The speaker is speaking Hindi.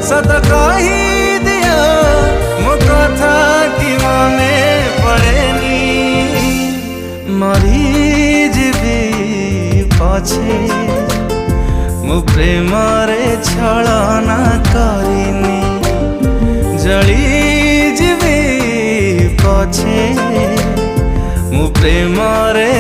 सत कही दिया मो कथा कि मने पड़ेनी मरी जीवी पछे मो प्रेम रे छलना करिनी जली जीवी पछे मो प्रेम रे